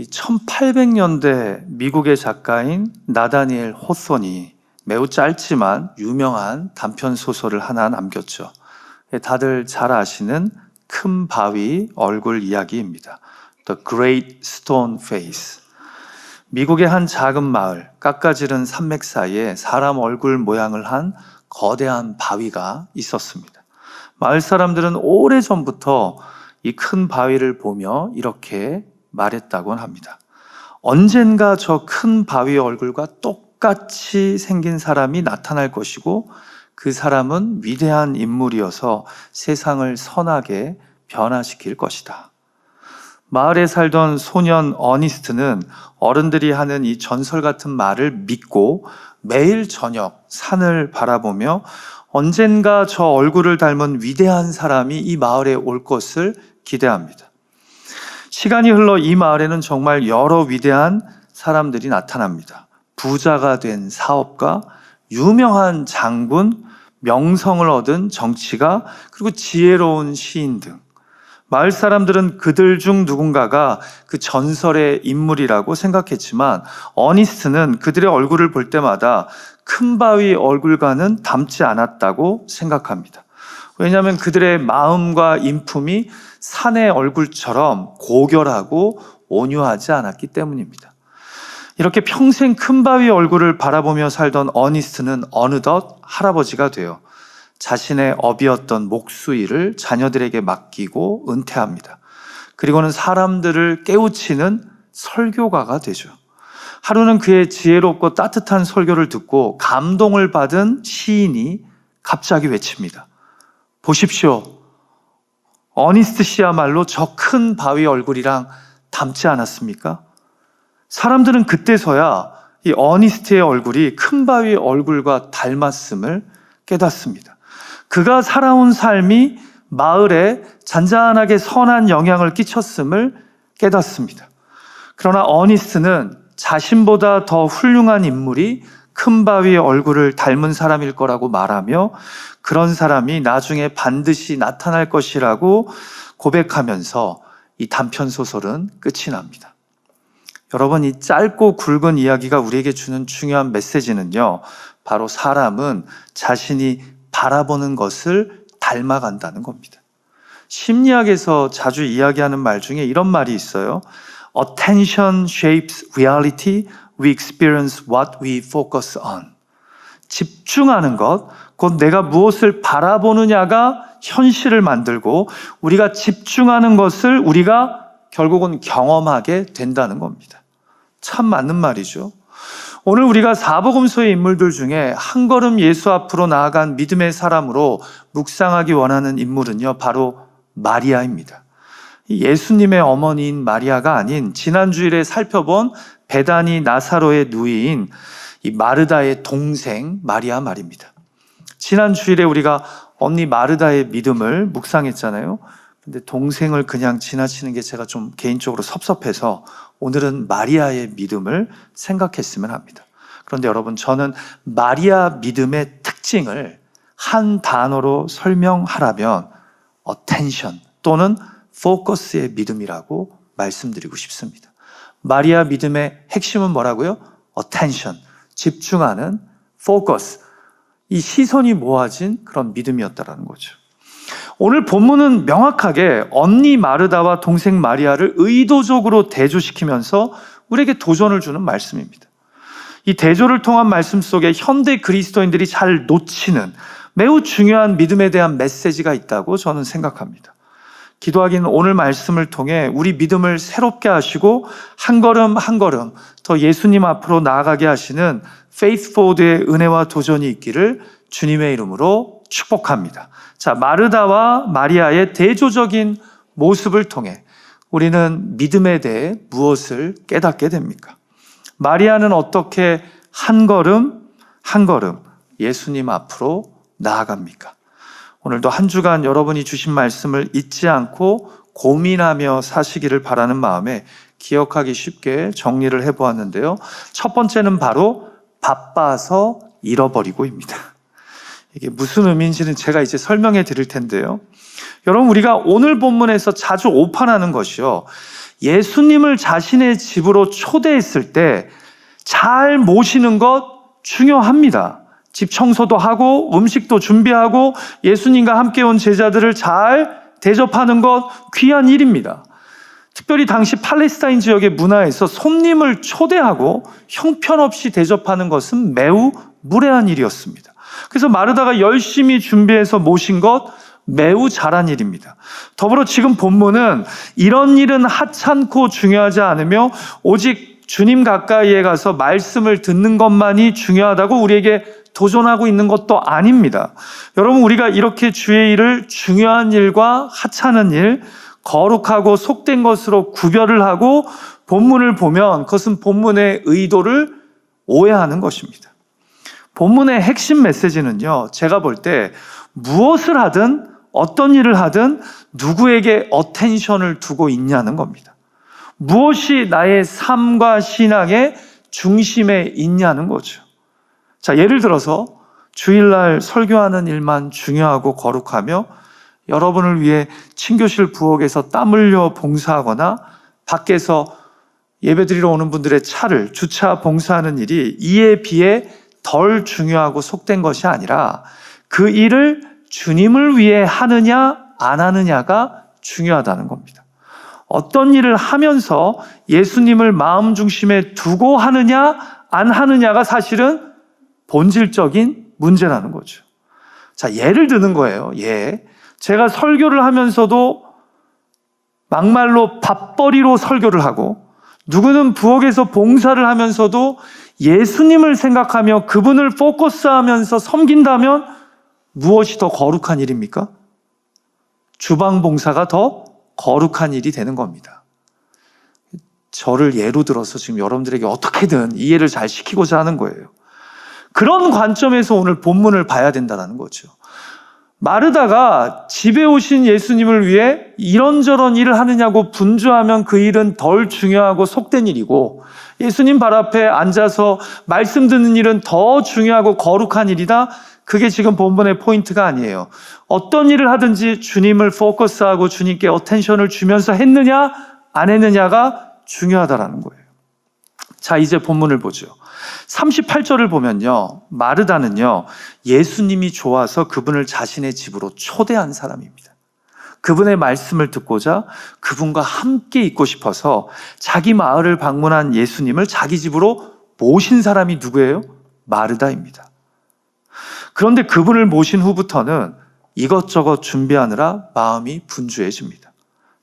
이 1800년대 미국의 작가인 나다니엘 호손이 매우 짧지만 유명한 단편 소설을 하나 남겼죠. 다들 잘 아시는 큰 바위 얼굴 이야기입니다. The Great Stone Face. 미국의 한 작은 마을, 깎아지른 산맥 사이에 사람 얼굴 모양을 한 거대한 바위가 있었습니다. 마을 사람들은 오래전부터 이 큰 바위를 보며 이렇게 말했다곤 합니다. 언젠가 저 큰 바위 얼굴과 똑같이 생긴 사람이 나타날 것이고 그 사람은 위대한 인물이어서 세상을 선하게 변화시킬 것이다. 마을에 살던 소년 어니스트는 어른들이 하는 이 전설 같은 말을 믿고 매일 저녁 산을 바라보며 언젠가 저 얼굴을 닮은 위대한 사람이 이 마을에 올 것을 기대합니다. 시간이 흘러 이 마을에는 정말 여러 위대한 사람들이 나타납니다. 부자가 된 사업가, 유명한 장군, 명성을 얻은 정치가, 그리고 지혜로운 시인 등 마을 사람들은 그들 중 누군가가 그 전설의 인물이라고 생각했지만 어니스트는 그들의 얼굴을 볼 때마다 큰 바위 얼굴과는 닮지 않았다고 생각합니다. 왜냐하면 그들의 마음과 인품이 산의 얼굴처럼 고결하고 온유하지 않았기 때문입니다. 이렇게 평생 큰 바위 얼굴을 바라보며 살던 어니스트는 어느덧 할아버지가 되어 자신의 업이었던 목수일을 자녀들에게 맡기고 은퇴합니다. 그리고는 사람들을 깨우치는 설교가가 되죠. 하루는 그의 지혜롭고 따뜻한 설교를 듣고 감동을 받은 시인이 갑자기 외칩니다. 보십시오. 어니스트 씨야말로 저 큰 바위 얼굴이랑 닮지 않았습니까? 사람들은 그때서야 이 어니스트의 얼굴이 큰 바위 얼굴과 닮았음을 깨닫습니다. 그가 살아온 삶이 마을에 잔잔하게 선한 영향을 끼쳤음을 깨닫습니다. 그러나 어니스트는 자신보다 더 훌륭한 인물이 큰 바위의 얼굴을 닮은 사람일 거라고 말하며 그런 사람이 나중에 반드시 나타날 것이라고 고백하면서 이 단편 소설은 끝이 납니다. 여러분, 이 짧고 굵은 이야기가 우리에게 주는 중요한 메시지는요, 바로 사람은 자신이 바라보는 것을 닮아간다는 겁니다. 심리학에서 자주 이야기하는 말 중에 이런 말이 있어요. Attention shapes reality. We experience what we focus on. 집중하는 것, 곧 내가 무엇을 바라보느냐가 현실을 만들고 우리가 집중하는 것을 우리가 결국은 경험하게 된다는 겁니다. 참 맞는 말이죠. 오늘 우리가 사복음서의 인물들 중에 한 걸음 예수 앞으로 나아간 믿음의 사람으로 묵상하기 원하는 인물은요, 바로 마리아입니다. 예수님의 어머니인 마리아가 아닌 지난 주일에 살펴본 베다니 나사로의 누이인 이 마르다의 동생 마리아 말입니다. 지난 주일에 우리가 언니 마르다의 믿음을 묵상했잖아요. 근데 동생을 그냥 지나치는 게 제가 좀 개인적으로 섭섭해서 오늘은 마리아의 믿음을 생각했으면 합니다. 그런데 여러분, 저는 마리아 믿음의 특징을 한 단어로 설명하라면 attention 또는 focus의 믿음이라고 말씀드리고 싶습니다. 마리아 믿음의 핵심은 뭐라고요? attention, 집중하는, focus, 이 시선이 모아진 그런 믿음이었다라는 거죠. 오늘 본문은 명확하게 언니 마르다와 동생 마리아를 의도적으로 대조시키면서 우리에게 도전을 주는 말씀입니다. 이 대조를 통한 말씀 속에 현대 그리스도인들이 잘 놓치는 매우 중요한 믿음에 대한 메시지가 있다고 저는 생각합니다. 기도하기는 오늘 말씀을 통해 우리 믿음을 새롭게 하시고 한 걸음 한 걸음 더 예수님 앞으로 나아가게 하시는 페이스 포워드의 은혜와 도전이 있기를 주님의 이름으로 축복합니다. 자, 마르다와 마리아의 대조적인 모습을 통해 우리는 믿음에 대해 무엇을 깨닫게 됩니까? 마리아는 어떻게 한 걸음 한 걸음 예수님 앞으로 나아갑니까? 오늘도 한 주간 여러분이 주신 말씀을 잊지 않고 고민하며 사시기를 바라는 마음에 기억하기 쉽게 정리를 해보았는데요. 첫 번째는 바로 바빠서 잃어버리고입니다. 이게 무슨 의미인지는 제가 이제 설명해 드릴 텐데요. 여러분, 우리가 오늘 본문에서 자주 오판하는 것이요, 예수님을 자신의 집으로 초대했을 때 잘 모시는 것 중요합니다. 집 청소도 하고 음식도 준비하고 예수님과 함께 온 제자들을 잘 대접하는 것 귀한 일입니다. 특별히 당시 팔레스타인 지역의 문화에서 손님을 초대하고 형편없이 대접하는 것은 매우 무례한 일이었습니다. 그래서 마르다가 열심히 준비해서 모신 것 매우 잘한 일입니다. 더불어 지금 본문은 이런 일은 하찮고 중요하지 않으며 오직 주님 가까이에 가서 말씀을 듣는 것만이 중요하다고 우리에게 도전하고 있는 것도 아닙니다. 여러분, 우리가 이렇게 주의 일을 중요한 일과 하찮은 일, 거룩하고 속된 것으로 구별을 하고 본문을 보면 그것은 본문의 의도를 오해하는 것입니다. 본문의 핵심 메시지는요, 제가 볼 때 무엇을 하든 어떤 일을 하든 누구에게 어텐션을 두고 있냐는 겁니다. 무엇이 나의 삶과 신앙의 중심에 있냐는 거죠. 자, 예를 들어서 주일날 설교하는 일만 중요하고 거룩하며 여러분을 위해 친교실 부엌에서 땀 흘려 봉사하거나 밖에서 예배드리러 오는 분들의 차를 주차 봉사하는 일이 이에 비해 덜 중요하고 속된 것이 아니라 그 일을 주님을 위해 하느냐 안 하느냐가 중요하다는 겁니다. 어떤 일을 하면서 예수님을 마음 중심에 두고 하느냐 안 하느냐가 사실은 본질적인 문제라는 거죠. 자, 예를 드는 거예요. 제가 설교를 하면서도 막말로 밥벌이로 설교를 하고 누구는 부엌에서 봉사를 하면서도 예수님을 생각하며 그분을 포커스하면서 섬긴다면 무엇이 더 거룩한 일입니까? 주방 봉사가 더 거룩한 일이 되는 겁니다. 저를 예로 들어서 지금 여러분들에게 어떻게든 이해를 잘 시키고자 하는 거예요. 그런 관점에서 오늘 본문을 봐야 된다는 거죠. 마르다가 집에 오신 예수님을 위해 이런저런 일을 하느냐고 분주하면 그 일은 덜 중요하고 속된 일이고 예수님 발 앞에 앉아서 말씀 듣는 일은 더 중요하고 거룩한 일이다. 그게 지금 본문의 포인트가 아니에요. 어떤 일을 하든지 주님을 포커스하고 주님께 어텐션을 주면서 했느냐 안 했느냐가 중요하다라는 거예요. 자, 이제 본문을 보죠. 38절을 보면요, 마르다는요 예수님이 좋아서 그분을 자신의 집으로 초대한 사람입니다. 그분의 말씀을 듣고자 그분과 함께 있고 싶어서 자기 마을을 방문한 예수님을 자기 집으로 모신 사람이 누구예요? 마르다입니다. 그런데 그분을 모신 후부터는 이것저것 준비하느라 마음이 분주해집니다.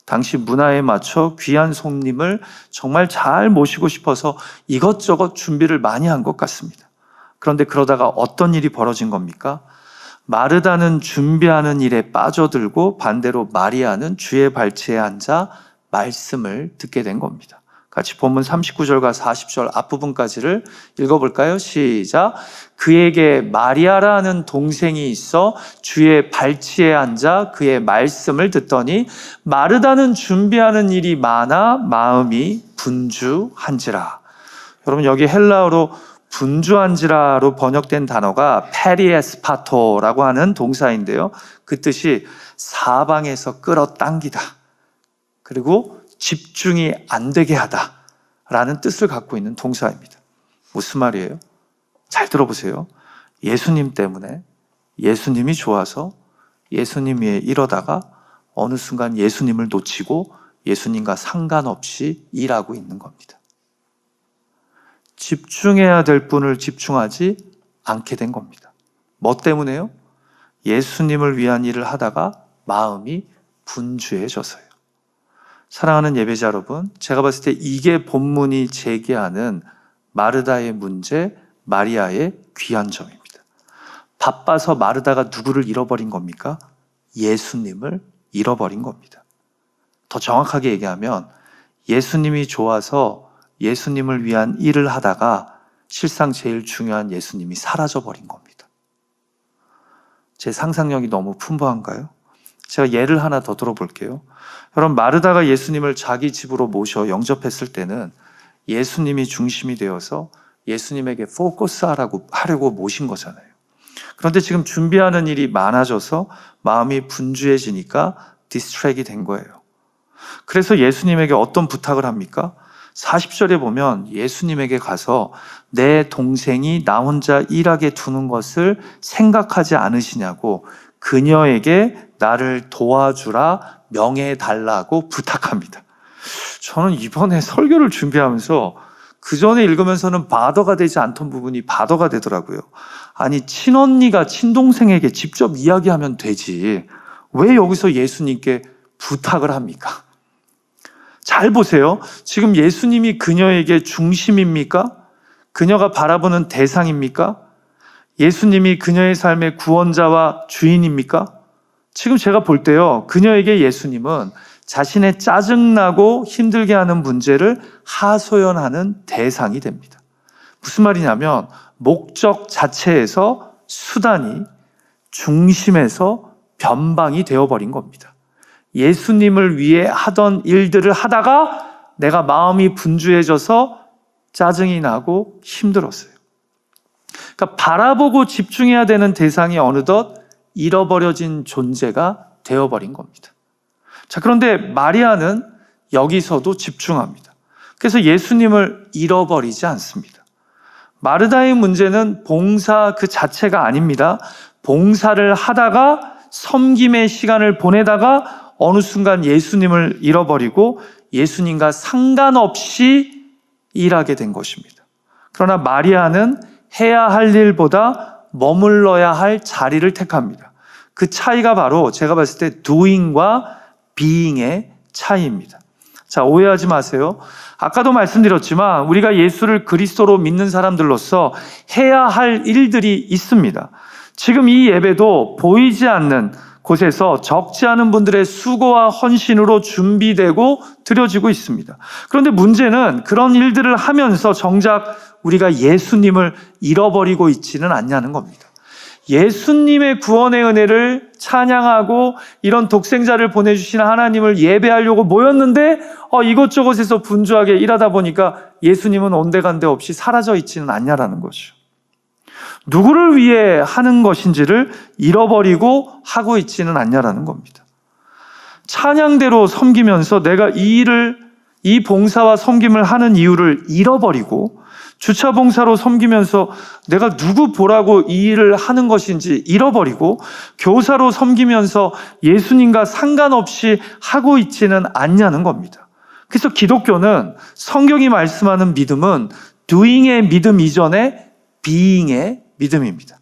당시 문화에 맞춰 귀한 손님을 정말 잘 모시고 싶어서 이것저것 준비를 많이 한 것 같습니다. 그런데 그러다가 어떤 일이 벌어진 겁니까? 마르다는 준비하는 일에 빠져들고 반대로 마리아는 주의 발치에 앉아 말씀을 듣게 된 겁니다. 같이 본문 39절과 40절 앞부분까지를 읽어볼까요? 시작. 그에게 마리아라는 동생이 있어 주의 발치에 앉아 그의 말씀을 듣더니 마르다는 준비하는 일이 많아 마음이 분주한지라. 여러분, 여기 헬라어로 분주한지라로 번역된 단어가 페리에스파토라고 하는 동사인데요. 그 뜻이 사방에서 끌어당기다. 그리고 집중이 안 되게 하다 라는 뜻을 갖고 있는 동사입니다. 무슨 말이에요? 잘 들어보세요. 예수님 때문에 예수님이 좋아서 예수님 위에 이러다가 어느 순간 예수님을 놓치고 예수님과 상관없이 일하고 있는 겁니다. 집중해야 될 분을 집중하지 않게 된 겁니다. 뭐 때문에요? 예수님을 위한 일을 하다가 마음이 분주해져서요. 사랑하는 예배자 여러분, 제가 봤을 때 이게 본문이 제기하는 마르다의 문제, 마리아의 귀한 점입니다. 바빠서 마르다가 누구를 잃어버린 겁니까? 예수님을 잃어버린 겁니다. 더 정확하게 얘기하면 예수님이 좋아서 예수님을 위한 일을 하다가 실상 제일 중요한 예수님이 사라져버린 겁니다. 제 상상력이 너무 풍부한가요? 제가 예를 하나 더 들어볼게요. 여러분, 마르다가 예수님을 자기 집으로 모셔 영접했을 때는 예수님이 중심이 되어서 예수님에게 하려고 모신 거잖아요. 그런데 지금 준비하는 일이 많아져서 마음이 분주해지니까 디스트랙이 된 거예요. 그래서 예수님에게 어떤 부탁을 합니까? 40절에 보면 예수님에게 가서 내 동생이 나 혼자 일하게 두는 것을 생각하지 않으시냐고 그녀에게 나를 도와주라 명해달라고 부탁합니다. 저는 이번에 설교를 준비하면서 그 전에 읽으면서는 바더가 되지 않던 부분이 바더가 되더라고요. 아니, 친언니가 친동생에게 직접 이야기하면 되지. 왜 여기서 예수님께 부탁을 합니까? 잘 보세요. 지금 예수님이 그녀에게 중심입니까? 그녀가 바라보는 대상입니까? 예수님이 그녀의 삶의 구원자와 주인입니까? 지금 제가 볼 때요, 그녀에게 예수님은 자신의 짜증나고 힘들게 하는 문제를 하소연하는 대상이 됩니다. 무슨 말이냐면 목적 자체에서 수단이 중심에서 변방이 되어버린 겁니다. 예수님을 위해 하던 일들을 하다가 내가 마음이 분주해져서 짜증이 나고 힘들었어요. 그러니까 바라보고 집중해야 되는 대상이 어느덧 잃어버려진 존재가 되어버린 겁니다. 자, 그런데 마리아는 여기서도 집중합니다. 그래서 예수님을 잃어버리지 않습니다. 마르다의 문제는 봉사 그 자체가 아닙니다. 봉사를 하다가 섬김의 시간을 보내다가 어느 순간 예수님을 잃어버리고 예수님과 상관없이 일하게 된 것입니다. 그러나 마리아는 해야 할 일보다 머물러야 할 자리를 택합니다. 그 차이가 바로 제가 봤을 때 doing과 being의 차이입니다. 자, 오해하지 마세요. 아까도 말씀드렸지만 우리가 예수를 그리스도로 믿는 사람들로서 해야 할 일들이 있습니다. 지금 이 예배도 보이지 않는 곳에서 적지 않은 분들의 수고와 헌신으로 준비되고 드려지고 있습니다. 그런데 문제는 그런 일들을 하면서 정작 우리가 예수님을 잃어버리고 있지는 않냐는 겁니다. 예수님의 구원의 은혜를 찬양하고 이런 독생자를 보내주신 하나님을 예배하려고 모였는데 이곳저곳에서 분주하게 일하다 보니까 예수님은 온데간데 없이 사라져 있지는 않냐라는 거죠. 누구를 위해 하는 것인지를 잃어버리고 하고 있지는 않냐라는 겁니다. 찬양대로 섬기면서 내가 이 봉사와 섬김을 하는 이유를 잃어버리고 주차 봉사로 섬기면서 내가 누구 보라고 이 일을 하는 것인지 잃어버리고 교사로 섬기면서 예수님과 상관없이 하고 있지는 않냐는 겁니다. 그래서 기독교는 성경이 말씀하는 믿음은 doing의 믿음 이전에 being의 믿음입니다.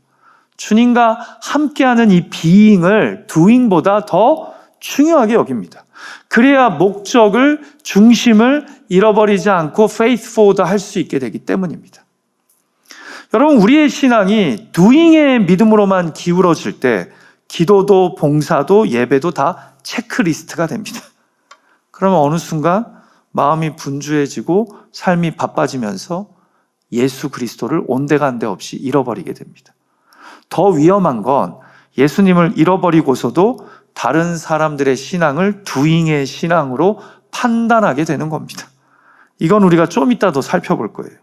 주님과 함께하는 이 being을 doing보다 더 중요하게 여깁니다. 그래야 목적을, 중심을 잃어버리지 않고 faithful도 할 수 있게 되기 때문입니다. 여러분, 우리의 신앙이 doing의 믿음으로만 기울어질 때 기도도 봉사도 예배도 다 체크리스트가 됩니다. 그러면 어느 순간 마음이 분주해지고 삶이 바빠지면서 예수 그리스도를 온데간데 없이 잃어버리게 됩니다. 더 위험한 건 예수님을 잃어버리고서도 다른 사람들의 신앙을 doing의 신앙으로 판단하게 되는 겁니다. 이건 우리가 좀 이따 더 살펴볼 거예요.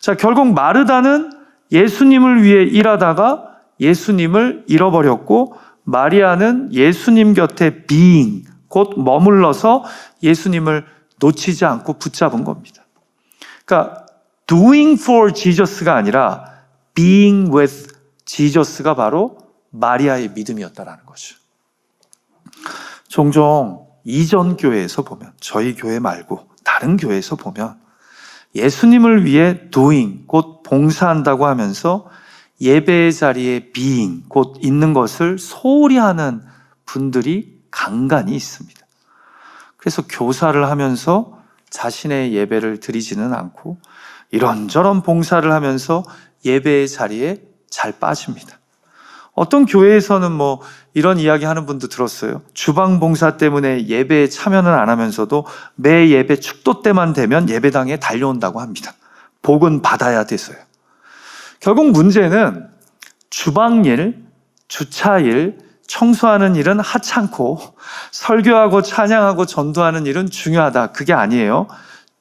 자, 결국 마르다는 예수님을 위해 일하다가 예수님을 잃어버렸고 마리아는 예수님 곁에 being, 곧 머물러서 예수님을 놓치지 않고 붙잡은 겁니다. 그러니까 doing for Jesus가 아니라 being with Jesus가 바로 마리아의 믿음이었다라는 거죠. 종종 이전 교회에서 보면, 저희 교회 말고 다른 교회에서 보면 예수님을 위해 doing, 곧 봉사한다고 하면서 예배의 자리에 being, 곧 있는 것을 소홀히 하는 분들이 간간히 있습니다. 그래서 교사를 하면서 자신의 예배를 드리지는 않고 이런저런 봉사를 하면서 예배의 자리에 잘 빠집니다. 어떤 교회에서는 이런 이야기 하는 분도 들었어요. 주방 봉사 때문에 예배에 참여는 안 하면서도 매 예배 축도 때만 되면 예배당에 달려온다고 합니다. 복은 받아야 돼서요. 결국 문제는 주방일, 주차일, 청소하는 일은 하찮고 설교하고 찬양하고 전도하는 일은 중요하다. 그게 아니에요.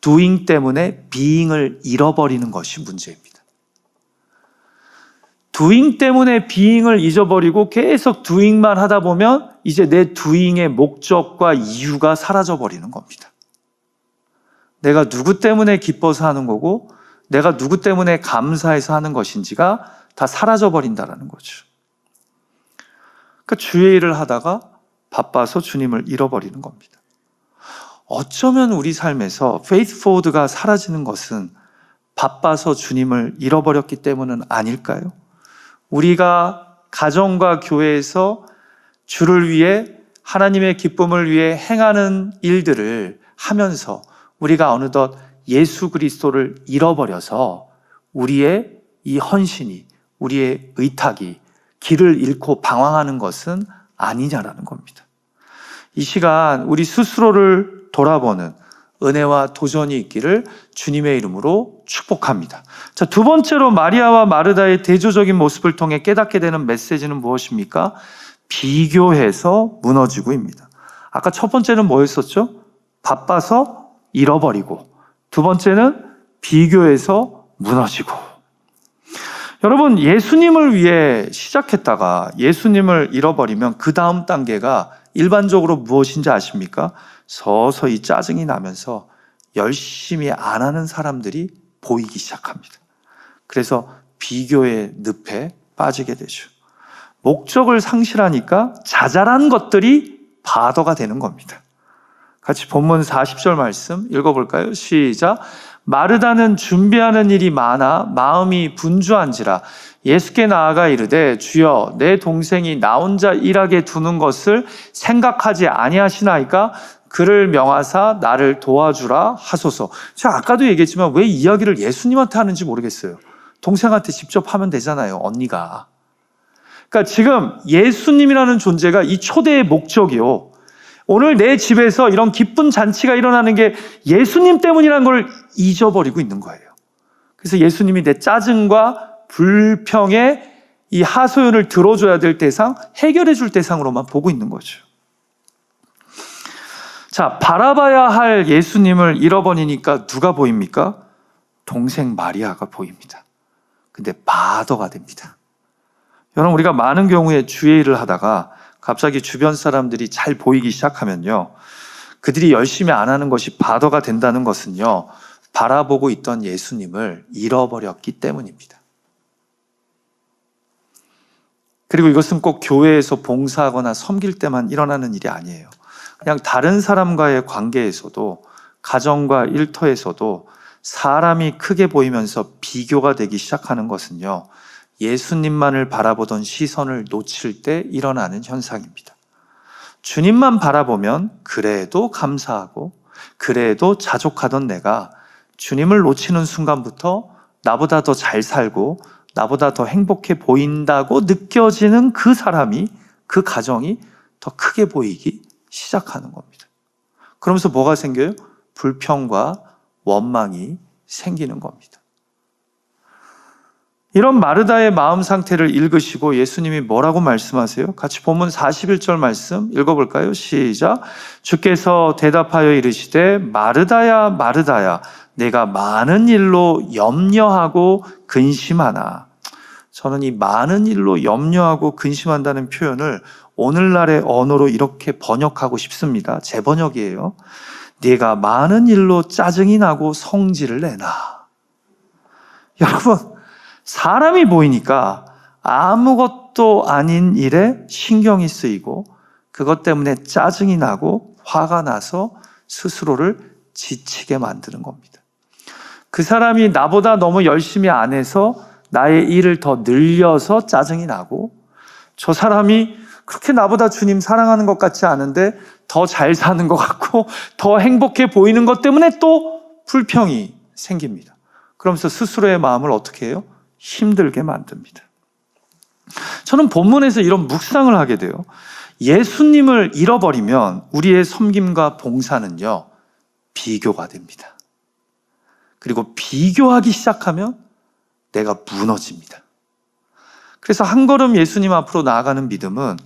doing 때문에 being을 잃어버리는 것이 문제입니다. doing 때문에 being을 잊어버리고 계속 doing만 하다 보면 이제 내 doing의 목적과 이유가 사라져버리는 겁니다. 내가 누구 때문에 기뻐서 하는 거고 내가 누구 때문에 감사해서 하는 것인지가 다 사라져버린다는 거죠. 그러니까 주의 일을 하다가 바빠서 주님을 잃어버리는 겁니다. 어쩌면 우리 삶에서 faith forward가 사라지는 것은 바빠서 주님을 잃어버렸기 때문은 아닐까요? 우리가 가정과 교회에서 주를 위해 하나님의 기쁨을 위해 행하는 일들을 하면서 우리가 어느덧 예수 그리스도를 잃어버려서 우리의 이 헌신이, 우리의 의탁이 길을 잃고 방황하는 것은 아니냐라는 겁니다. 이 시간 우리 스스로를 돌아보는 은혜와 도전이 있기를 주님의 이름으로 축복합니다. 자, 두 번째로 마리아와 마르다의 대조적인 모습을 통해 깨닫게 되는 메시지는 무엇입니까? 비교해서 무너지고입니다. 아까 첫 번째는 뭐였었죠? 바빠서 잃어버리고, 두 번째는 비교해서 무너지고. 여러분, 예수님을 위해 시작했다가 예수님을 잃어버리면 그 다음 단계가 일반적으로 무엇인지 아십니까? 서서히 짜증이 나면서 열심히 안 하는 사람들이 보이기 시작합니다. 그래서 비교의 늪에 빠지게 되죠. 목적을 상실하니까 자잘한 것들이 바더가 되는 겁니다. 같이 본문 40절 말씀 읽어볼까요? 시작. 마르다는 준비하는 일이 많아 마음이 분주한지라 예수께 나아가 이르되 주여 내 동생이 나 혼자 일하게 두는 것을 생각하지 아니하시나이까 그를 명하사 나를 도와주라 하소서. 제가 아까도 얘기했지만 왜 이야기를 예수님한테 하는지 모르겠어요. 동생한테 직접 하면 되잖아요, 언니가. 그러니까 지금 예수님이라는 존재가 이 초대의 목적이요, 오늘 내 집에서 이런 기쁜 잔치가 일어나는 게 예수님 때문이라는 걸 잊어버리고 있는 거예요. 그래서 예수님이 내 짜증과 불평의 이 하소연을 들어줘야 될 대상, 해결해 줄 대상으로만 보고 있는 거죠. 자, 바라봐야 할 예수님을 잃어버리니까 누가 보입니까? 동생 마리아가 보입니다. 근데 바더가 됩니다. 여러분, 우리가 많은 경우에 주의 일을 하다가 갑자기 주변 사람들이 잘 보이기 시작하면요, 그들이 열심히 안 하는 것이 바더가 된다는 것은요, 바라보고 있던 예수님을 잃어버렸기 때문입니다. 그리고 이것은 꼭 교회에서 봉사하거나 섬길 때만 일어나는 일이 아니에요. 그냥 다른 사람과의 관계에서도, 가정과 일터에서도 사람이 크게 보이면서 비교가 되기 시작하는 것은요, 예수님만을 바라보던 시선을 놓칠 때 일어나는 현상입니다. 주님만 바라보면 그래도 감사하고 그래도 자족하던 내가 주님을 놓치는 순간부터 나보다 더 잘 살고 나보다 더 행복해 보인다고 느껴지는 그 사람이, 그 가정이 더 크게 보이기 시작하는 겁니다. 그러면서 뭐가 생겨요? 불평과 원망이 생기는 겁니다. 이런 마르다의 마음 상태를 읽으시고 예수님이 뭐라고 말씀하세요? 같이 본문 41절 말씀 읽어볼까요? 시작. 주께서 대답하여 이르시되 마르다야 마르다야 내가 많은 일로 염려하고 근심하나. 저는 이 많은 일로 염려하고 근심한다는 표현을 오늘날의 언어로 이렇게 번역하고 싶습니다. 제 번역이에요. 네가 많은 일로 짜증이 나고 성질을 내나. 여러분, 사람이 보이니까 아무것도 아닌 일에 신경이 쓰이고 그것 때문에 짜증이 나고 화가 나서 스스로를 지치게 만드는 겁니다. 그 사람이 나보다 너무 열심히 안 해서 나의 일을 더 늘려서 짜증이 나고, 저 사람이 그렇게 나보다 주님 사랑하는 것 같지 않은데 더 잘 사는 것 같고 더 행복해 보이는 것 때문에 또 불평이 생깁니다. 그러면서 스스로의 마음을 어떻게 해요? 힘들게 만듭니다. 저는 본문에서 이런 묵상을 하게 돼요. 예수님을 잃어버리면 우리의 섬김과 봉사는요, 비교가 됩니다. 그리고 비교하기 시작하면 내가 무너집니다. 그래서 한 걸음 예수님 앞으로 나아가는 믿음은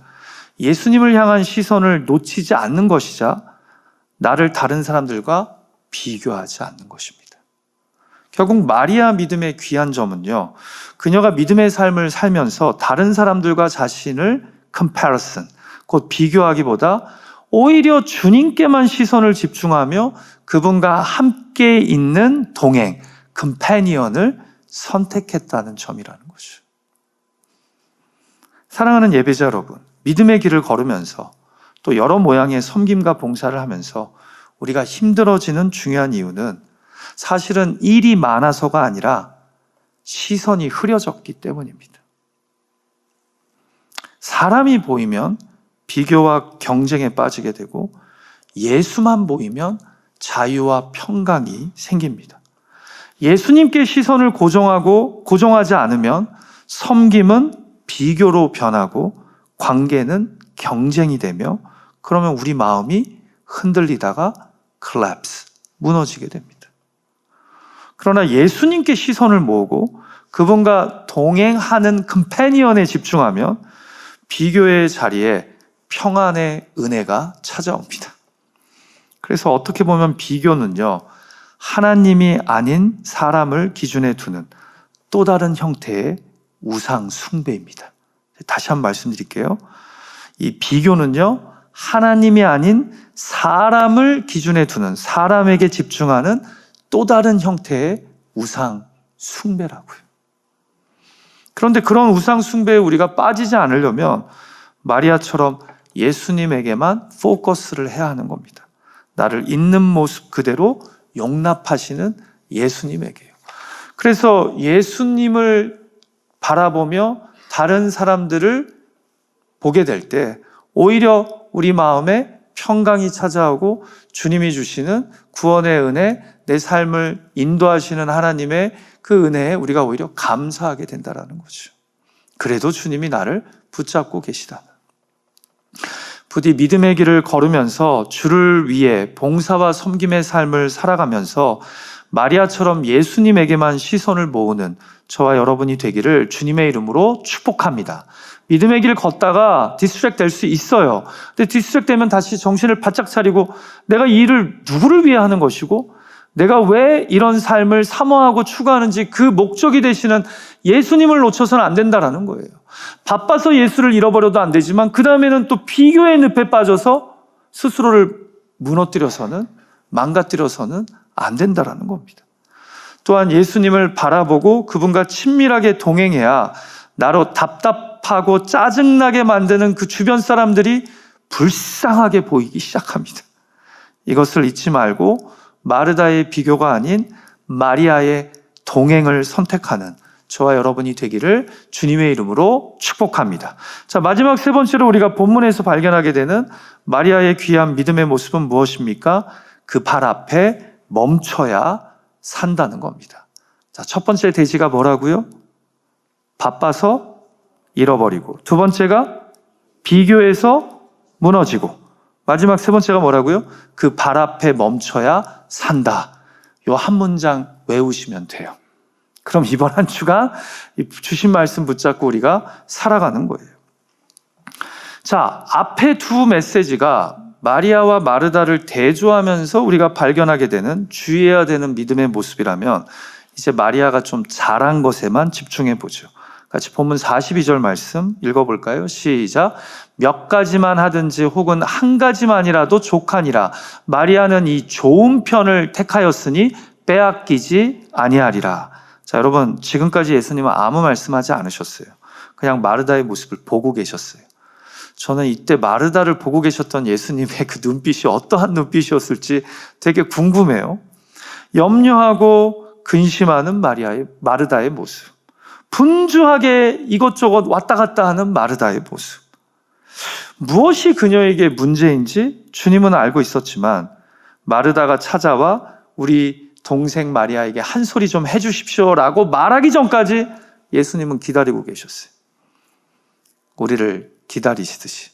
예수님을 향한 시선을 놓치지 않는 것이자 나를 다른 사람들과 비교하지 않는 것입니다. 결국 마리아 믿음의 귀한 점은요, 그녀가 믿음의 삶을 살면서 다른 사람들과 자신을 comparison, 곧 비교하기보다 오히려 주님께만 시선을 집중하며 그분과 함께 있는 동행, 컴패니언을 선택했다는 점이라는 거죠. 사랑하는 예배자 여러분, 믿음의 길을 걸으면서 또 여러 모양의 섬김과 봉사를 하면서 우리가 힘들어지는 중요한 이유는 사실은 일이 많아서가 아니라 시선이 흐려졌기 때문입니다. 사람이 보이면 비교와 경쟁에 빠지게 되고 예수만 보이면 자유와 평강이 생깁니다. 예수님께 시선을 고정하지 않으면 섬김은 비교로 변하고 관계는 경쟁이 되며 그러면 우리 마음이 흔들리다가 collapse, 무너지게 됩니다. 그러나 예수님께 시선을 모으고 그분과 동행하는 컴패니언에 집중하면 비교의 자리에 평안의 은혜가 찾아옵니다. 그래서 어떻게 보면 비교는요, 하나님이 아닌 사람을 기준에 두는 또 다른 형태의 우상 숭배입니다. 다시 한번 말씀드릴게요. 이 비교는요, 하나님이 아닌 사람을 기준에 두는, 사람에게 집중하는 또 다른 형태의 우상 숭배라고요. 그런데 그런 우상 숭배에 우리가 빠지지 않으려면 마리아처럼 예수님에게만 포커스를 해야 하는 겁니다. 나를 있는 모습 그대로 용납하시는 예수님에게요. 그래서 예수님을 바라보며 다른 사람들을 보게 될 때 오히려 우리 마음에 평강이 찾아오고 주님이 주시는 구원의 은혜, 내 삶을 인도하시는 하나님의 그 은혜에 우리가 오히려 감사하게 된다는 거죠. 그래도 주님이 나를 붙잡고 계시다. 부디 믿음의 길을 걸으면서 주를 위해 봉사와 섬김의 삶을 살아가면서 마리아처럼 예수님에게만 시선을 모으는 저와 여러분이 되기를 주님의 이름으로 축복합니다. 믿음의 길 걷다가 디스트랙 될 수 있어요. 근데 디스트랙 되면 다시 정신을 바짝 차리고 내가 이 일을 누구를 위해 하는 것이고 내가 왜 이런 삶을 사모하고 추구하는지 그 목적이 되시는 예수님을 놓쳐서는 안 된다라는 거예요. 바빠서 예수를 잃어버려도 안 되지만 그 다음에는 또 비교의 늪에 빠져서 스스로를 무너뜨려서는, 망가뜨려서는 안 된다라는 겁니다. 또한 예수님을 바라보고 그분과 친밀하게 동행해야 나로 답답하고 짜증나게 만드는 그 주변 사람들이 불쌍하게 보이기 시작합니다. 이것을 잊지 말고 마르다의 비교가 아닌 마리아의 동행을 선택하는 저와 여러분이 되기를 주님의 이름으로 축복합니다. 자, 마지막 세 번째로 우리가 본문에서 발견하게 되는 마리아의 귀한 믿음의 모습은 무엇입니까? 그 발 앞에 멈춰야 산다는 겁니다. 자, 첫 번째 대지가 뭐라고요? 바빠서 잃어버리고, 두 번째가 비교해서 무너지고, 마지막 세 번째가 뭐라고요? 그 발 앞에 멈춰야 산다. 요 한 문장 외우시면 돼요. 그럼 이번 한 주간 주신 말씀 붙잡고 우리가 살아가는 거예요. 자, 앞에 두 메시지가 마리아와 마르다를 대조하면서 우리가 발견하게 되는, 주의해야 되는 믿음의 모습이라면 이제 마리아가 좀 잘한 것에만 집중해 보죠. 같이 본문 42절 말씀 읽어볼까요? 시작. 몇 가지만 하든지 혹은 한 가지만이라도 족하니라. 마리아는 이 좋은 편을 택하였으니 빼앗기지 아니하리라. 자, 여러분, 지금까지 예수님은 아무 말씀하지 않으셨어요. 그냥 마르다의 모습을 보고 계셨어요. 저는 이때 마르다를 보고 계셨던 예수님의 그 눈빛이 어떠한 눈빛이었을지 되게 궁금해요. 염려하고 근심하는 마르다의 모습. 분주하게 이것저것 왔다 갔다 하는 마르다의 모습. 무엇이 그녀에게 문제인지 주님은 알고 있었지만 마르다가 찾아와 우리 동생 마리아에게 한 소리 좀 해주십시오라고 말하기 전까지 예수님은 기다리고 계셨어요. 우리를 기다리시듯이.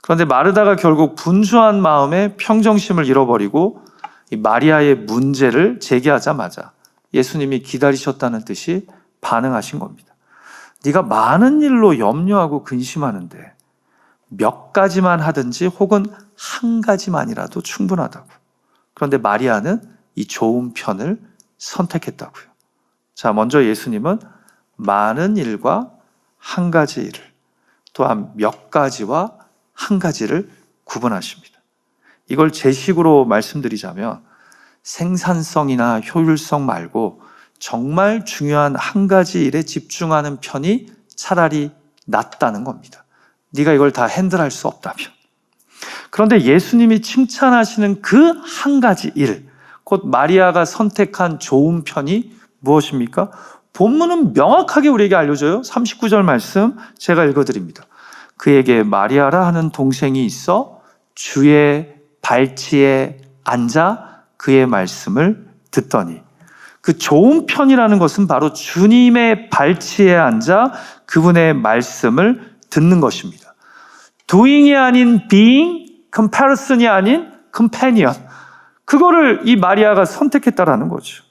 그런데 마르다가 결국 분주한 마음에 평정심을 잃어버리고 이 마리아의 문제를 제기하자마자 예수님이 기다리셨다는 뜻이 반응하신 겁니다. 네가 많은 일로 염려하고 근심하는데 몇 가지만 하든지 혹은 한 가지만이라도 충분하다고. 그런데 마리아는 이 좋은 편을 선택했다고요. 자, 먼저 예수님은 많은 일과 한 가지 일을, 또한 몇 가지와 한 가지를 구분하십니다. 이걸 제 식으로 말씀드리자면 생산성이나 효율성 말고 정말 중요한 한 가지 일에 집중하는 편이 차라리 낫다는 겁니다. 네가 이걸 다 핸들할 수 없다면. 그런데 예수님이 칭찬하시는 그 한 가지 일, 곧 마리아가 선택한 좋은 편이 무엇입니까? 본문은 명확하게 우리에게 알려줘요. 39절 말씀 제가 읽어드립니다. 그에게 마리아라 하는 동생이 있어 주의 발치에 앉아 그의 말씀을 듣더니, 그 좋은 편이라는 것은 바로 주님의 발치에 앉아 그분의 말씀을 듣는 것입니다. doing이 아닌 being, comparison이 아닌 companion. 그거를 이 마리아가 선택했다라는 거죠.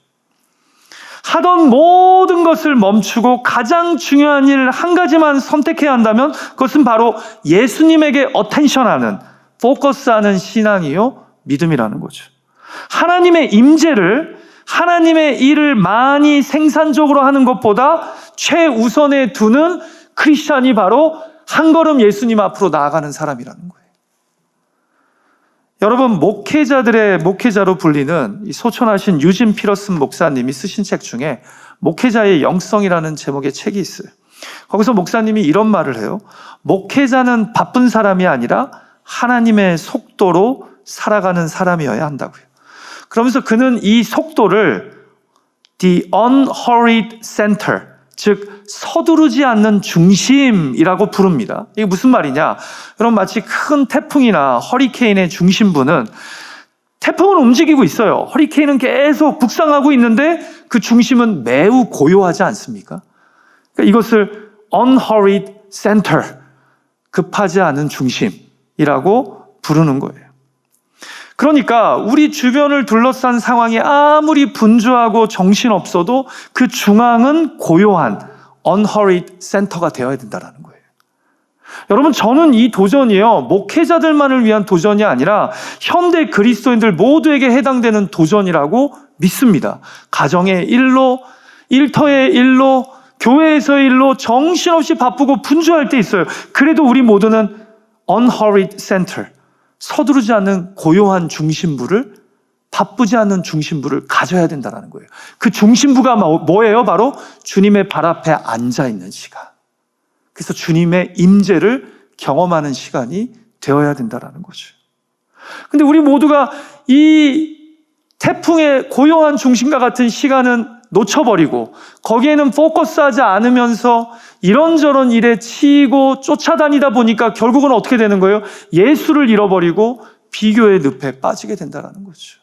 하던 모든 것을 멈추고 가장 중요한 일 한 가지만 선택해야 한다면 그것은 바로 예수님에게 어텐션하는, 포커스하는 신앙이요, 믿음이라는 거죠. 하나님의 임재를, 하나님의 일을 많이 생산적으로 하는 것보다 최우선에 두는 크리스찬이 바로 한 걸음 예수님 앞으로 나아가는 사람이라는 거예요. 여러분, 목회자로 불리는 이 소천하신 유진 피러슨 목사님이 쓰신 책 중에 목회자의 영성이라는 제목의 책이 있어요. 거기서 목사님이 이런 말을 해요. 목회자는 바쁜 사람이 아니라 하나님의 속도로 살아가는 사람이어야 한다고요. 그러면서 그는 이 속도를 the unhurried center, 즉 서두르지 않는 중심이라고 부릅니다. 이게 무슨 말이냐? 여러분, 마치 큰 태풍이나 허리케인의 중심부는, 태풍은 움직이고 있어요. 허리케인은 계속 북상하고 있는데 그 중심은 매우 고요하지 않습니까? 그러니까 이것을 unhurried center, 급하지 않은 중심이라고 부르는 거예요. 그러니까 우리 주변을 둘러싼 상황이 아무리 분주하고 정신없어도 그 중앙은 고요한 unhurried center가 되어야 된다는 거예요. 여러분, 저는 이 도전이요, 목회자들만을 위한 도전이 아니라 현대 그리스도인들 모두에게 해당되는 도전이라고 믿습니다. 가정의 일로, 일터의 일로, 교회에서의 일로 정신없이 바쁘고 분주할 때 있어요. 그래도 우리 모두는 unhurried center, 서두르지 않는 고요한 중심부를, 바쁘지 않는 중심부를 가져야 된다는 거예요. 그 중심부가 뭐예요? 바로 주님의 발 앞에 앉아있는 시간. 그래서 주님의 임재를 경험하는 시간이 되어야 된다는 거죠. 근데 우리 모두가 이 태풍의 고요한 중심과 같은 시간은 놓쳐버리고 거기에는 포커스하지 않으면서 이런저런 일에 치이고 쫓아다니다 보니까 결국은 어떻게 되는 거예요? 예수를 잃어버리고 비교의 늪에 빠지게 된다는 거죠.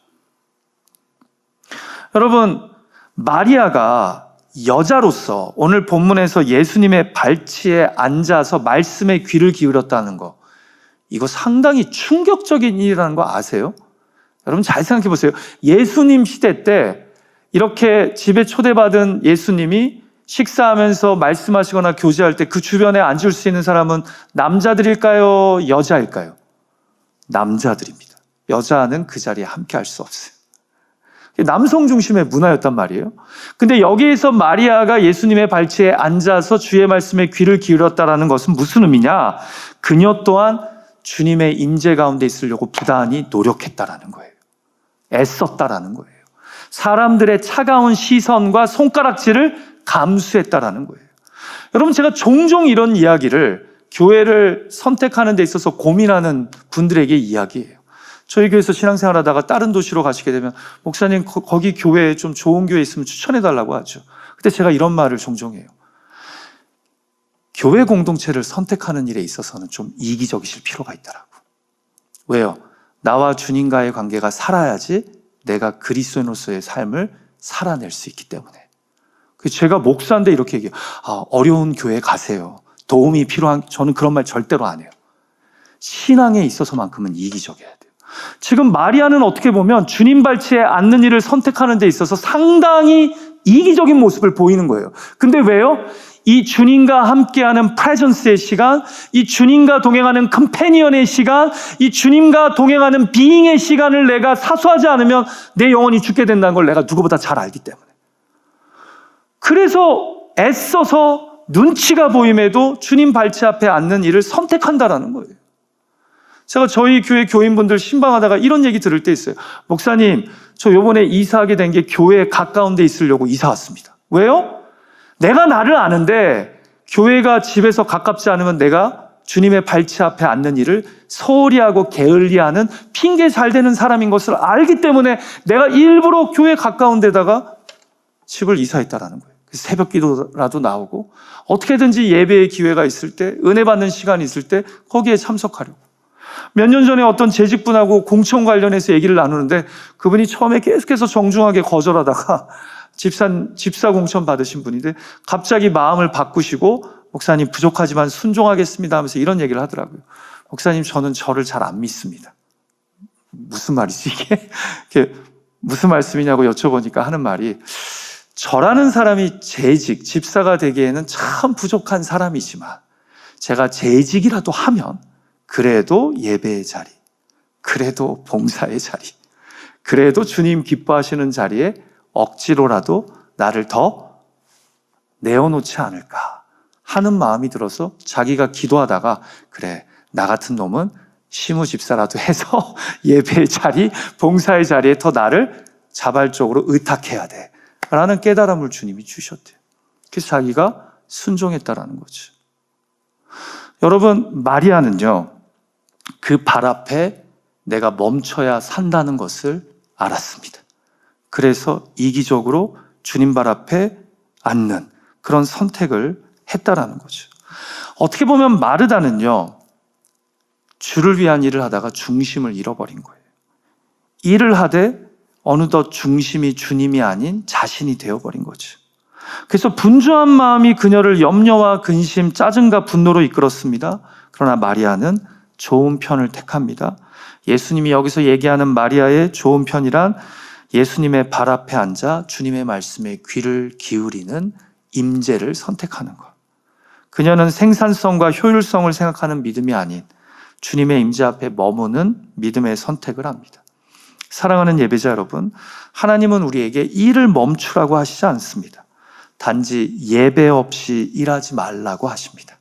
여러분, 마리아가 여자로서 오늘 본문에서 예수님의 발치에 앉아서 말씀에 귀를 기울였다는 거, 이거 상당히 충격적인 일이라는 거 아세요? 여러분, 잘 생각해 보세요. 예수님 시대 때 이렇게 집에 초대받은 예수님이 식사하면서 말씀하시거나 교제할 때 그 주변에 앉을 수 있는 사람은 남자들일까요? 여자일까요? 남자들입니다. 여자는 그 자리에 함께 할 수 없어요. 남성 중심의 문화였단 말이에요. 근데 여기에서 마리아가 예수님의 발치에 앉아서 주의 말씀에 귀를 기울였다는 것은 무슨 의미냐? 그녀 또한 주님의 임재 가운데 있으려고 부단히 노력했다라는 거예요. 애썼다라는 거예요. 사람들의 차가운 시선과 손가락질을 감수했다라는 거예요. 여러분, 제가 종종 이런 이야기를 교회를 선택하는 데 있어서 고민하는 분들에게 이야기해요. 저희 교회에서 신앙생활하다가 다른 도시로 가시게 되면 목사님, 거기 교회에 좀 좋은 교회 있으면 추천해달라고 하죠. 그때 제가 이런 말을 종종 해요. 교회 공동체를 선택하는 일에 있어서는 좀 이기적이실 필요가 있다라고. 왜요? 나와 주님과의 관계가 살아야지 내가 그리스도인으로서의 삶을 살아낼 수 있기 때문에. 제가 목사인데 이렇게 얘기해요. 어려운 교회 가세요. 도움이 필요한, 저는 그런 말 절대로 안 해요. 신앙에 있어서만큼은 이기적이어야 돼요. 지금 마리아는 어떻게 보면 주님 발치에 앉는 일을 선택하는 데 있어서 상당히 이기적인 모습을 보이는 거예요. 근데 왜요? 이 주님과 함께하는 프레전스의 시간, 이 주님과 동행하는 컴패니언의 시간, 이 주님과 동행하는 비잉의 시간을 내가 사수하지 않으면 내 영혼이 죽게 된다는 걸 내가 누구보다 잘 알기 때문에. 그래서 애써서 눈치가 보임에도 주님 발치 앞에 앉는 일을 선택한다라는 거예요. 제가 저희 교회 교인분들 신방하다가 이런 얘기 들을 때 있어요. 목사님, 저 요번에 이사하게 된 게 교회 가까운 데 있으려고 이사 왔습니다. 왜요? 내가 나를 아는데 교회가 집에서 가깝지 않으면 내가 주님의 발치 앞에 앉는 일을 소홀히 하고 게을리하는 핑계 잘 대는 사람인 것을 알기 때문에 내가 일부러 교회 가까운 데다가 집을 이사했다라는 거예요. 새벽 기도라도 나오고 어떻게든지 예배의 기회가 있을 때, 은혜 받는 시간이 있을 때 거기에 참석하려고. 몇 년 전에 어떤 재직분하고 공천 관련해서 얘기를 나누는데 그분이 처음에 계속해서 정중하게 거절하다가 집사 공천 받으신 분인데 갑자기 마음을 바꾸시고 목사님 부족하지만 순종하겠습니다 하면서 이런 얘기를 하더라고요. 목사님, 저는 저를 잘 안 믿습니다. 무슨 말이지 이게? 무슨 말씀이냐고 여쭤보니까 하는 말이, 저라는 사람이 재직, 집사가 되기에는 참 부족한 사람이지만 제가 재직이라도 하면 그래도 예배의 자리, 그래도 봉사의 자리, 그래도 주님 기뻐하시는 자리에 억지로라도 나를 더 내어놓지 않을까 하는 마음이 들어서 자기가 기도하다가 그래, 나 같은 놈은 시무 집사라도 해서 예배의 자리, 봉사의 자리에 더 나를 자발적으로 의탁해야 돼 라는 깨달음을 주님이 주셨대요. 그래서 자기가 순종했다라는 거죠. 여러분, 마리아는요, 그 발 앞에 내가 멈춰야 산다는 것을 알았습니다. 그래서 이기적으로 주님 발 앞에 앉는 그런 선택을 했다라는 거죠. 어떻게 보면 마르다는요, 주를 위한 일을 하다가 중심을 잃어버린 거예요. 일을 하되 어느덧 중심이 주님이 아닌 자신이 되어버린 거죠. 그래서 분주한 마음이 그녀를 염려와 근심, 짜증과 분노로 이끌었습니다. 그러나 마리아는 좋은 편을 택합니다. 예수님이 여기서 얘기하는 마리아의 좋은 편이란 예수님의 발 앞에 앉아 주님의 말씀에 귀를 기울이는 임재를 선택하는 것. 그녀는 생산성과 효율성을 생각하는 믿음이 아닌 주님의 임재 앞에 머무는 믿음의 선택을 합니다. 사랑하는 예배자 여러분, 하나님은 우리에게 일을 멈추라고 하시지 않습니다. 단지 예배 없이 일하지 말라고 하십니다.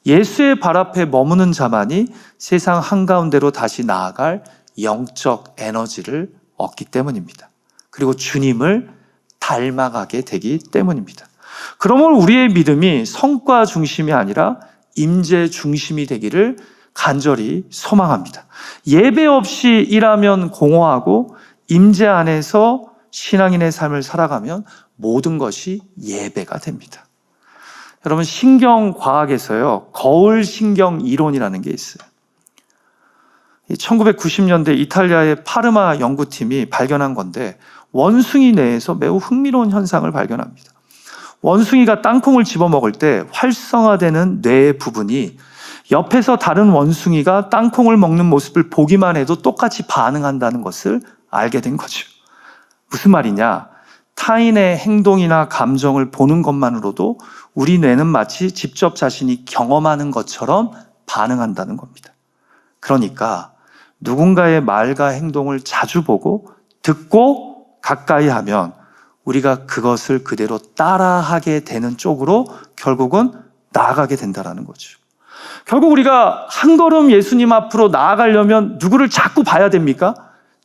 예수의 발 앞에 머무는 자만이 세상 한가운데로 다시 나아갈 영적 에너지를 얻기 때문입니다. 그리고 주님을 닮아가게 되기 때문입니다. 그러면 우리의 믿음이 성과 중심이 아니라 임재 중심이 되기를 간절히 소망합니다. 예배 없이 일하면 공허하고 임재 안에서 신앙인의 삶을 살아가면 모든 것이 예배가 됩니다. 여러분, 신경과학에서요, 거울 신경 이론이라는 게 있어요. 1990년대 이탈리아의 파르마 연구팀이 발견한 건데 원숭이 뇌에서 매우 흥미로운 현상을 발견합니다. 원숭이가 땅콩을 집어먹을 때 활성화되는 뇌의 부분이 옆에서 다른 원숭이가 땅콩을 먹는 모습을 보기만 해도 똑같이 반응한다는 것을 알게 된 거죠. 무슨 말이냐? 타인의 행동이나 감정을 보는 것만으로도 우리 뇌는 마치 직접 자신이 경험하는 것처럼 반응한다는 겁니다. 그러니까 누군가의 말과 행동을 자주 보고 듣고 가까이 하면 우리가 그것을 그대로 따라하게 되는 쪽으로 결국은 나아가게 된다는 거죠. 결국 우리가 한 걸음 예수님 앞으로 나아가려면 누구를 자꾸 봐야 됩니까?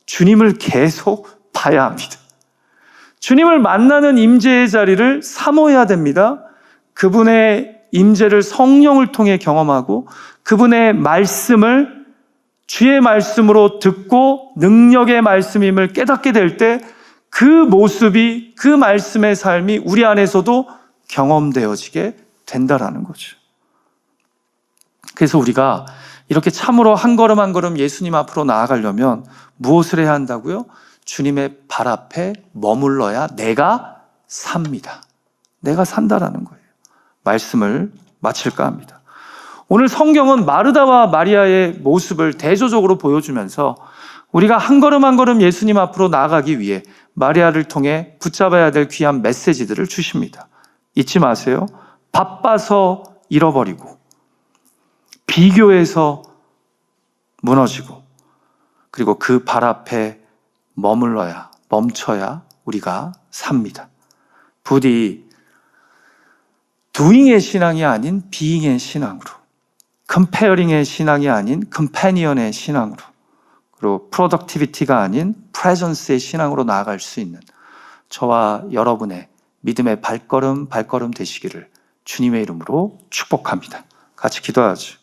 주님을 계속 봐야 합니다. 주님을 만나는 임재의 자리를 사모해야 됩니다. 그분의 임재를 성령을 통해 경험하고 그분의 말씀을 주의 말씀으로 듣고 능력의 말씀임을 깨닫게 될 때 그 모습이, 그 말씀의 삶이 우리 안에서도 경험되어지게 된다라는 거죠. 그래서 우리가 이렇게 참으로 한 걸음 한 걸음 예수님 앞으로 나아가려면 무엇을 해야 한다고요? 주님의 발 앞에 머물러야 내가 삽니다. 내가 산다라는 거예요. 말씀을 마칠까 합니다. 오늘 성경은 마르다와 마리아의 모습을 대조적으로 보여주면서 우리가 한 걸음 한 걸음 예수님 앞으로 나아가기 위해 마리아를 통해 붙잡아야 될 귀한 메시지들을 주십니다. 잊지 마세요. 바빠서 잃어버리고 비교해서 무너지고 그리고 그 발 앞에 멈춰야 우리가 삽니다. 부디 doing의 신앙이 아닌 being의 신앙으로, comparing의 신앙이 아닌 companion의 신앙으로, 그리고 productivity가 아닌 presence의 신앙으로 나아갈 수 있는 저와 여러분의 믿음의 발걸음 되시기를 주님의 이름으로 축복합니다. 같이 기도하죠.